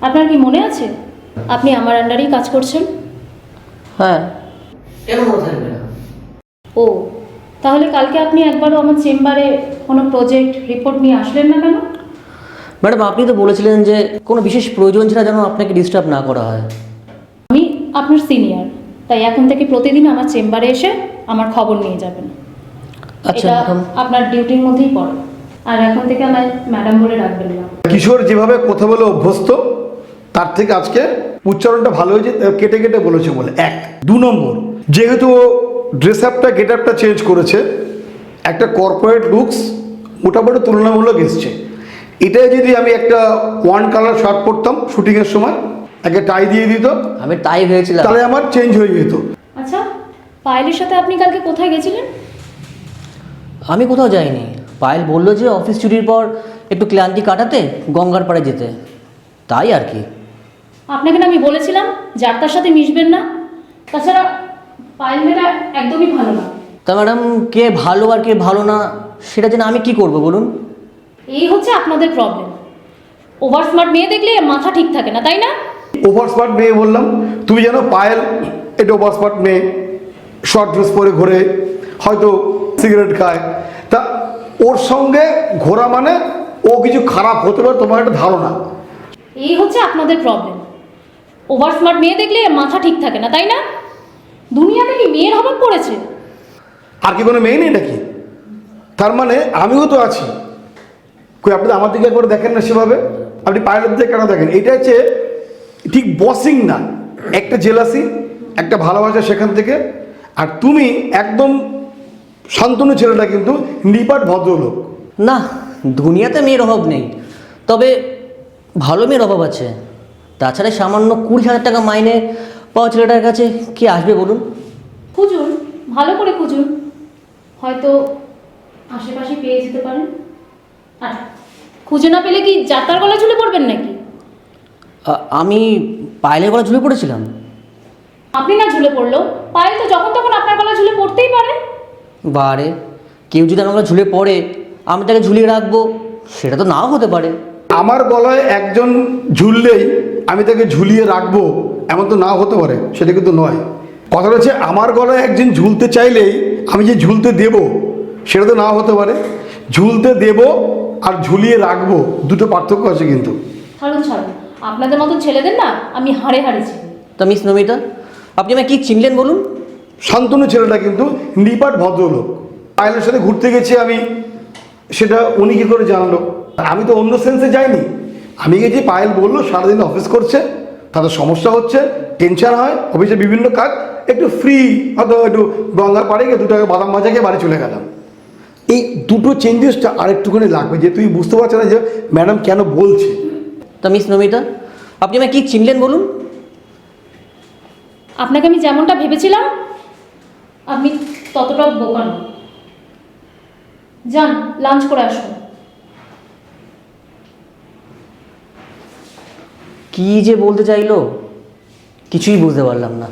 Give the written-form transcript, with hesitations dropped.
আপনার কি মনে আছে আপনি আমার আন্ডারেই কাজ করছেন? হ্যাঁ, কেন মনে থাকবে না? ও, তাহলে কালকে আপনি একবারও আমার চেম্বারে কোনো প্রজেক্ট রিপোর্ট নিয়ে আসলেন না কেন? ম্যাডাম, আপনি তো বলেছিলেন যে কোনো বিশেষ প্রয়োজন ছাড়া যেন আপনাকে ডিস্টার্ব না করা হয়। আমি আপনার সিনিয়র, তাই এখন থেকে প্রতিদিন আমার চেম্বারে এসে আমার খবর নিয়ে যাবেন। আচ্ছা এটা ম্যাডাম। আপনার ডিউটির মধ্যেই পড়ে, আর এখন থেকে আমায় ম্যাডাম বলে ডাকবেন না। কিশোর যেভাবে কথা বলে অভ্যস্ত, তার থেকে আজকে উচ্চারণটা ভালো হয়েছে, কেটে কেটে বলেছে বলে। 1 2 নম্বর, যেহেতু ও ড্রেস আপটা গেট আপটা চেঞ্জ করেছে, একটা কর্পোরেট লুকস মোটামুটি তুলনামূলক এসছে। এটাই যদি আমি একটা ওয়ান কালার শার্ট পরতাম শুটিংয়ের সময়, একটা টাই দিয়ে দিত, আমি তাই ভেবেছিলাম। তাহলে আমার চেঞ্জ হয়ে যেত। আচ্ছা, পায়েলের সাথে আপনি কালকে কোথায় গেছিলেন? আমি কোথাও যাইনি। পায়েল বললো যে অফিস ছুটির পর একটু ক্লান্তি কাটাতে গঙ্গার পাড়ে যেতে, তাই আর কি। আপনাকে না আমি বলেছিলাম যার তার সাথে মিশবেন না। তাছাড়া পায়েল মেয়েটা একদমই ভালো না। তা ম্যাডাম, কে ভালো আর কে ভালো না সেটা জেনে আমি কি করব বলুন? এই হচ্ছে আপনাদের প্রবলেম। ওভার স্মার্ট মেয়ে দেখলে মাথা ঠিক থাকে না, তাই না? ওভার স্মার্ট মেয়ে বললাম? তুমি জানো পায়েল এটা ওভার স্মার্ট মেয়ে, শর্ট ড্রেস পরে ঘোরে, হয়তো সিগারেট খায়। তা ওর সঙ্গে ঘোরা মানে ও কিছু খারাপ হতে পারে, তোমার একটা ধারণা। এই হচ্ছে আপনাদের প্রবলেম। ওভার স্মার্ট মেয়ে দেখলে মাথা ঠিক থাকে না, তাই না? দুনিয়াতে কি মেয়ের অভাব পড়েছে? আর কি কোনো মেয়ে নেই নাকি? তার মানে আমিও তো আছি। কই আপনি আমার দিকে একবার দেখেন না সেভাবে? আপনি পায়েলের দিকে কেন দেখেন? এটা হচ্ছে ঠিক বসিং না, একটা জেলাসি, একটা ভালোবাসা সেখান থেকে। আর তুমি একদম শান্তনু ছেলেটা কিন্তু নিপাট ভদ্রলোক। না, দুনিয়াতে মেয়ের অভাব নেই, তবে ভালো মেয়ের অভাব আছে। তাছাড়া সামান্য 20,000 টাকা মাইনে পাওয়া ছেলেটার কাছে কি আসবে বলুন? খুঁজুন, ভালো করে খুঁজুন, হয়তো আশেপাশে পেয়ে যেতে পারেন। আর খুঁজে না পেলে কি যাতার গলা ঝুলে পড়বেন নাকি? আমি পায়েলের গলা ঝুলে পড়েছিলাম? আপনি না ঝুলে পড়লো, পায়েল তো যখন তখন আপনার গলা ঝুলে পড়তেই পারে। বারে, কেউ যদি আমার গলা ঝুলে পড়ে আমি তাকে ঝুলিয়ে রাখবো, সেটা তো নাও হতে পারে। আমার গলায় একজন ঝুললেই আমি তাকে ঝুলিয়ে রাখবো, এমন তো নাও হতে পারে, সেটা কিন্তু নয়। কথাটা হচ্ছে আমার গলায় একজন ঝুলতে চাইলেই আমি যে ঝুলতে দেব, সেটা তো নাও হতে পারে। ঝুলতে দেব আর ঝুলিয়ে রাখবো, দুটো পার্থক্য আছে কিন্তু। ছাড়ুন ছাড়ুন, আপনাদের মতো ছেলেদের না আমি হাড়ে হাড়ে চিনি। তা মিস নমিতা, আপনি আমায় কি চিনলেন বলুন? শান্তনু ছেলেটা কিন্তু নিপাট ভদ্রলোক। পায়েলের সাথে ঘুরতে গেছি আমি, সেটা উনি কী করে জানলো? আমি তো অন্য সেন্সে যাইনি। আমি গেছি, পায়েল বললো সারাদিন অফিস করছে, তাদের সমস্যা হচ্ছে, টেনশন হয়, অফিসে বিভিন্ন কাজ, একটু ফ্রি হয়তো একটু গঙ্গার পাড়ে গিয়ে 2 টাকা বাদাম ভাজা খেয়ে বাড়ি চলে গেলাম। এই দুটো চেঞ্জেসটা আরেকটুখানি লাগবে, যে তুই বুঝতে পারছ না যে ম্যাডাম কেন বলছে। তা মিস নমিতা, আপনি আমায় কি চিনলেন বলুন? আপনাকে আমি যেমনটা ভেবেছিলাম আপনি ততটাও বোকা নন। যান, লাঞ্চ করে আসুন। কি যে বলতে চাইলো কিছুই বুঝতে পারলাম না।